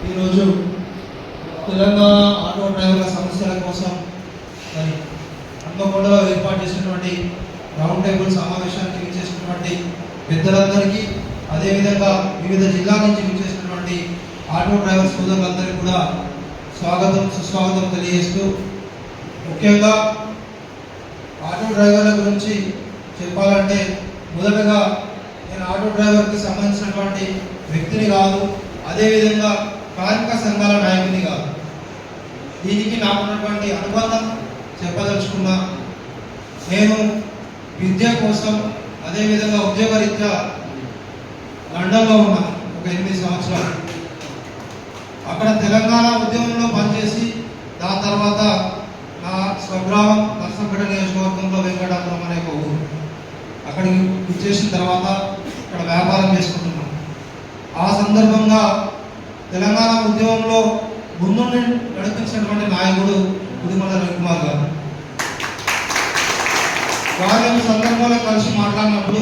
ఈరోజు తెలంగాణ ఆటో డ్రైవర్ల సమస్యల కోసం మరి హన్మకొండలో ఏర్పాటు చేసినటువంటి రౌండ్ టేబుల్ సమావేశానికి విచ్చేసినటువంటి పెద్దలందరికీ, అదేవిధంగా వివిధ జిల్లాల నుంచి విచ్చేసినటువంటి ఆటో డ్రైవర్ సోదరులందరికీ కూడా స్వాగతం సుస్వాగతం తెలియజేస్తూ, ముఖ్యంగా ఆటో డ్రైవర్ల గురించి చెప్పాలంటే మొదటగా నేను ఆటో డ్రైవర్కి సంబంధించినటువంటి వ్యక్తిని కాదు, అదేవిధంగా కార్మిక సంఘాల నాయకుని కాదు. దీనికి నాకున్నటువంటి అనుబంధం చెప్పదలుచుకున్నా. నేను విద్య కోసం అదేవిధంగా ఉద్యోగరీత్యా లండన్లో ఉన్నాను ఒక 8 సంవత్సరాలు. అక్కడ తెలంగాణ ఉద్యమంలో పనిచేసి దాని తర్వాత నా స్వగ్రామం నర్సంపేట నియోజకవర్గంలో వెంకటాపురం అనే ఒక ఊరు, అక్కడికి వచ్చేసిన తర్వాత ఇక్కడ వ్యాపారం చేసుకుంటున్నాం. ఆ సందర్భంగా తెలంగాణ ఉద్యమంలో ముందుండి నడిపించినటువంటి నాయకుడు ఉదిమల రవికుమార్ గారు. వారి సందర్భంలో కలిసి మాట్లాడినప్పుడు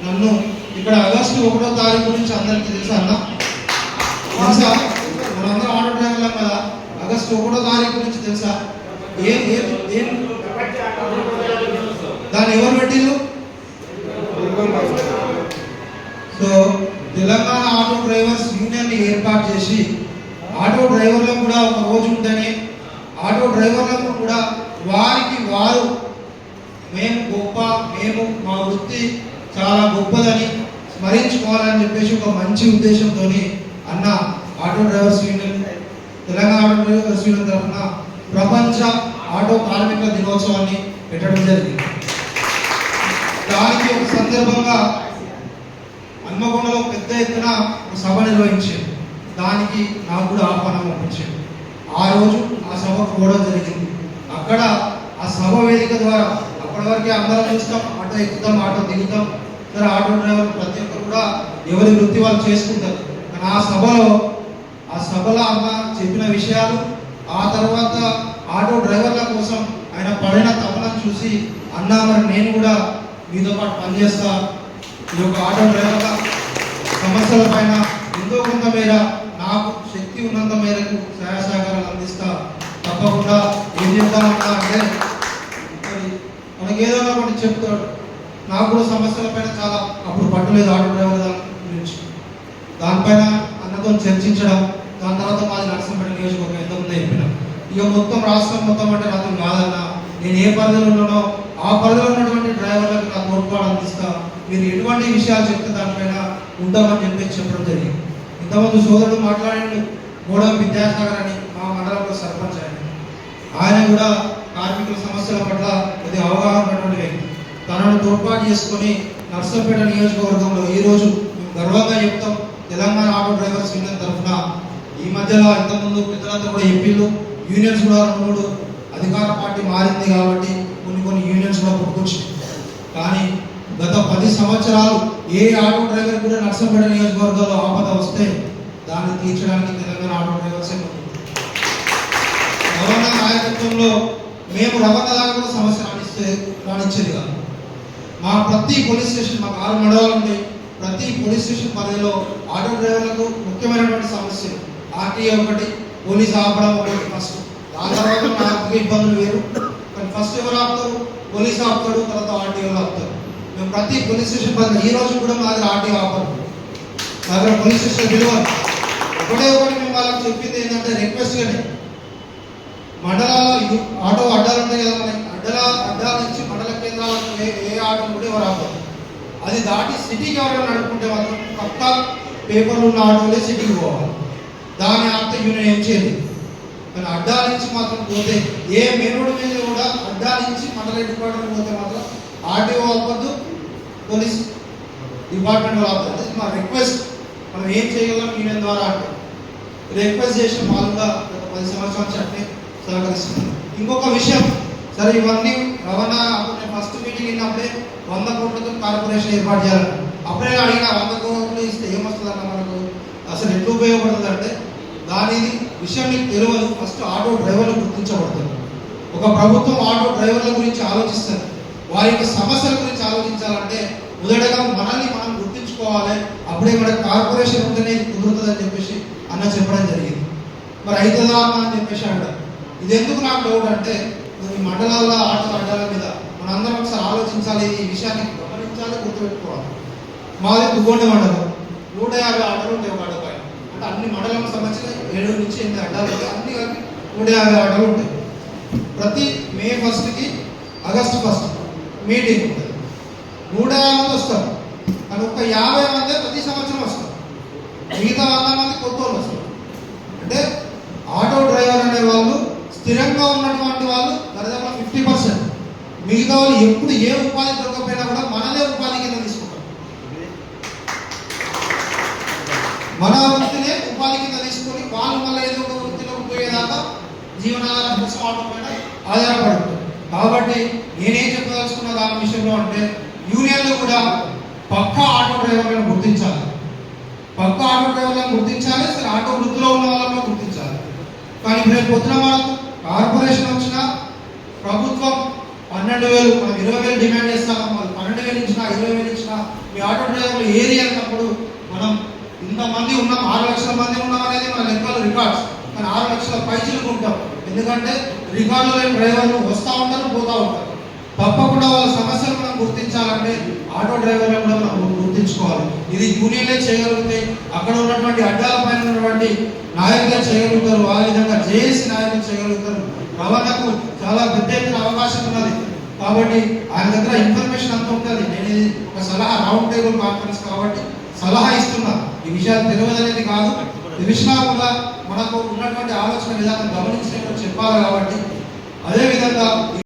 నన్ను ఇక్కడ ఆగస్టు 1వ తారీఖు నుంచి అందరికీ తెలుసా అన్న, తెలుసా? మనందరం ఆటో డ్రైవర్లం కదా. ఆగస్టు 1వ తారీఖు నుంచి తెలుసా దాన్ని ఎవరు పెట్టిండ్రు? So Telangana auto drivers union ఏర్పాటు చేసి ఆటో డ్రైవర్లకు కూడా ఒక రోజు ఉంటేనే ఆటో డ్రైవర్లకు కూడా వారికి వారు మేము గొప్ప, మేము మా వృత్తి చాలా గొప్పదని స్మరించుకోవాలని చెప్పేసి ఒక మంచి ఉద్దేశంతో అన్న auto drivers union, Telangana auto drivers union తరఫున ప్రపంచ ఆటో కార్మికుల దినోత్సవాన్ని పెట్టడం జరిగింది. దానికి ఒక సందర్భంగా హన్మకొండలో పెద్ద ఎత్తున ఒక సభ నిర్వహించారు. దానికి నాకు కూడా ఆహ్వానం పంపించారు. ఆ రోజు ఆ సభ పోవడం జరిగింది. అక్కడ ఆ సభ వేదిక ద్వారా అప్పటి వరకే అందరం చూస్తాం, ఆటో ఎక్కుతాం, ఆటో దిగుతాం. సరే, ఆటో డ్రైవర్లు ప్రతి ఒక్కరు కూడా ఎవరి వృత్తి వాళ్ళు చేసుకుంటారు. కానీ ఆ సభలో అన్న చెప్పిన విషయాలు, ఆ తర్వాత ఆటో డ్రైవర్ల కోసం ఆయన పడిన తపనను చూసి అన్న మరి నేను కూడా మీతో పాటు పనిచేస్తా, ఈ యొక్క ఆటో డ్రైవర్ల సమస్యల పైన ఎంతో కొంత మేర నాకు శక్తి ఉన్నంత మేరకు సహాయ సహకారాలు అందిస్తా, తప్పకుండా ఏం చెప్తామన్నా అంటే మనకి ఏదో ఒకటి చెప్తాడు. నాకు కూడా సమస్యల పైన చాలా అప్పుడు పట్టలేదు ఆటో డ్రైవర్ గురించి. దానిపైన అన్నతో చర్చించడం, దాని తర్వాత మాది నర్సంపేట నియోజకవర్గం ఎంతమంది చెప్పినాం. ఇక మొత్తం రాష్ట్రం మొత్తం అంటే నాతో కాదన్నా, నేను ఏ పరిధిలో ఉన్నానో ఆ పరిధిలో ఉన్నటువంటి డ్రైవర్లకు నా తోడ్పాటు అందిస్తా, మీరు ఎటువంటి విషయాలు చెప్తే దానిపైన ఉంటామని చెప్పేసి చెప్పడం జరిగింది. ఇంతమంది సోదరుడు మాట్లాడి గోడం విద్యాసాగర్ అని మా మండలంలో సర్పంచ్ ఆయన కూడా కార్మికుల సమస్యల పట్ల కొద్దిగా అవగాహన ఉన్నటువంటి వ్యక్తి. తనను తోడ్పాటు చేసుకొని నర్సంపేట నియోజకవర్గంలో ఈరోజు మేము గర్వంగా చెప్తాం, తెలంగాణ ఆటో డ్రైవర్స్ యూనియన్ తరఫున ఈ మధ్యలో ఇంతకుముందు పెద్దలంతా కూడా ఎంపీలు, యూనియన్స్ కూడా 2-3 అధికార పార్టీ మారింది కాబట్టి కొన్ని యూనియన్స్ కూడా పుట్టుకొచ్చాయి. కానీ గత 10 సంవత్సరాలు ఏ ఆటో డ్రైవర్ కూడా నర్సంపేట నియోజకవర్గంలో ఆపద వస్తే దాన్ని తీర్చడానికి తెలంగాణ ఆటో డ్రైవర్సే ముందు. రవాణా నాయకత్వంలో మేము రవాణా దాకా కూడా సమస్య రాణించేది కాదు. మా ప్రతి పోలీస్ స్టేషన్, మాకు 6 మండలాలు ఉంటాయి. ప్రతి పోలీస్ స్టేషన్ పరిధిలో ఆటో డ్రైవర్లకు ముఖ్యమైనటువంటి సమస్యలు ఆర్టీఏ ఒకటి, పోలీస్ ఆపడం ఒకటి ఫస్ట్. దాని తర్వాత ఆర్థిక ఇబ్బందులు వేరు. కానీ ఫస్ట్ ఎవరు ఆపుతారు? పోలీస్ ఆపుతాడు, తర్వాత ఆర్టీఓలు ఆపుతారు. మేము ప్రతి పోలీస్ స్టేషన్ పరిధిలో ఈ రోజు కూడా మా దగ్గర ఆర్టీఓ ఆపరు, మా దగ్గర పోలీస్ స్టేషన్ విలువలు ఒకటి మేము వాళ్ళకి చెప్పింది ఏంటంటే రిక్వెస్ట్గానే మండలాల్లో ఆటో అడ్డాలు ఉంటాయి కదా, మనకి అడ్డాల నుంచి మండల కేంద్రాలకు ఏ ఆటో కూడా ఎవరు ఆపరు. అది దాటి సిటీకి ఎవరైనా నడుపుకుంటే మాత్రం పక్క పేపర్లు ఉన్న ఆటోలే సిటీకి పోవాలి. దాని ఆపితే యూనియన్ ఏం చేయదు. కానీ అడ్డా నుంచి మాత్రం పోతే ఏ మెయిన్ రోడ్డు మీద కూడా అడ్డా నుంచి మండల డిపార్ట్మెంట్ పోతే మాత్రం ఆర్టీఓ ఆపద్దు, పోలీస్ డిపార్ట్మెంట్ వాళ్ళు ఆపద్దు. అది మా రిక్వెస్ట్. మనం ఏం చేయగలం యూనియన్ ద్వారా అంటే రిక్వెస్ట్ చేసిన వాళ్ళు కూడా గత 10 సంవత్సరాల నుంచి అంటే సహకరిస్తున్నాం. ఇంకొక విషయం, సరే ఇవన్నీ రవాణా అప్పుడు ఫస్ట్ మీటింగ్ అయినప్పుడే 100 కోట్లతో కార్పొరేషన్ ఏర్పాటు చేయాలి. అప్పుడే అడిగిన 100 కోట్లు ఇస్తే ఏమొస్తుందన్న, మనకు అసలు ఎట్లా ఉపయోగపడుతుంది అంటే దాని విషయం మీకు తెలియదు. ఫస్ట్ ఆటో డ్రైవర్లు గుర్తించబడతారు. ఒక ప్రభుత్వం ఆటో డ్రైవర్ల గురించి ఆలోచిస్తారు, వారి యొక్క సమస్యల గురించి ఆలోచించాలంటే మొదటగా మనల్ని మనం గుర్తించుకోవాలి. గుర్తించుకోవాలి, అప్పుడే మన కార్పొరేషన్ ఉంటేనే ఇది కుదురుతుందని చెప్పేసి అన్న చెప్పడం జరిగింది. మరి అవుతుందా అన్న అని చెప్పేసి అంటారు. ఇది ఎందుకు నాకు డౌట్ అంటే, ఈ మండలాల్లో ఆటో అడ్డాల మీద మనందరం ఒకసారి ఆలోచించాలి, ఈ విషయాన్ని గమనించాలి, గుర్తుపెట్టుకోవాలి. మాది దుగ్గొండ మండలం, 150 ఆటోలు ఉంటాయి ఒక అడ్డ పైన. అంటే అన్ని మండలం సంబంధించిన 7 నుంచి 8 అడ్డాలు ఉంటాయి, అన్ని కలిపి 150 ఆటోలు ఉంటాయి. ప్రతి మే 1కి ఆగస్టు 1 మీటింగ్ ఉంటుంది. 150 మంది వస్తారు, కానీ ఒక 50 మంది ప్రతి సంవత్సరం వస్తారు, మిగతా 100 మంది కొత్త వాళ్ళు వస్తారు. అంటే ఆటో డ్రైవర్ అనే వాళ్ళు స్థిరంగా ఉన్నటువంటి వాళ్ళు దాదాపు 50%. మిగతా వాళ్ళు ఎప్పుడు ఏ ఉపాధి దొరకపోయినా కూడా మనలే ఉపాధి కింద తీసుకుంటారు, మన వృత్తినే ఉపాధి కింద తీసుకొని వాళ్ళు మళ్ళీ ఏదో ఒక వృత్తిలోకి పోయేదాకా జీవనాధారం కోసం ఆటో పైన ఆధారపడుతుంది. కాబట్టి నేనేం చెప్పదలుచుకున్న దాని విషయంలో అంటే, యూనియన్లు కూడా పక్కా ఆటో డ్రైవర్లను గుర్తించాలి, పక్కా ఆటో డ్రైవర్లను గుర్తించాలి, అసలు ఆటో వృత్తిలో ఉన్న వాళ్ళని గుర్తించాలి. కానీ రేపు పొద్దున మనకు కార్పొరేషన్ వచ్చినా ప్రభుత్వం 12,000 మనం 20,000 డిమాండ్ చేస్తాము, వాళ్ళు 12,000 ఇచ్చినా 20,000 ఇచ్చినా మీ ఆటో డ్రైవర్లు ఏరి అన్నప్పుడు మనం ఇంతమంది ఉన్నాం, 6 లక్షల మంది ఉన్నాం అనేది మన లెక్కలు రికార్డ్స్. కానీ 6 లక్షల పైచీలకు ఉంటాం, ఎందుకంటే రికార్డులో లేని డ్రైవర్లు వస్తూ ఉంటారు, పోతూ ఉంటారు. తప్పకుండా వాళ్ళ సమస్యలు మనం గుర్తించాలంటే ఆటో డ్రైవర్లను కూడా మనం గుర్తించుకోవాలి. ఇది యూనియన్లే చేయగలుగుతాయి, అక్కడ ఉన్నటువంటి అడ్డాల పైన ఉన్నటువంటి నాయకులే చేయగలుగుతారు, ఆ విధంగా జేఏసీ నాయకులు చేయగలుగుతారు. రవాణాకు చాలా పెద్ద ఎత్తున అవకాశం ఉన్నది. కాబట్టి ఆయన దగ్గర ఇన్ఫర్మేషన్ అంతా ఉంటుంది. నేను ఒక సలహా, రౌండ్ టేబుల్ కాన్ఫరెన్స్ కాబట్టి సలహా ఇస్తున్నా, ఈ విషయాలు తెలియదనేది కాదు, తెలిసినా కూడా మనకు ఉన్నటువంటి ఆలోచన విధానం గమనించినట్టు చెప్పాలి. కాబట్టి అదేవిధంగా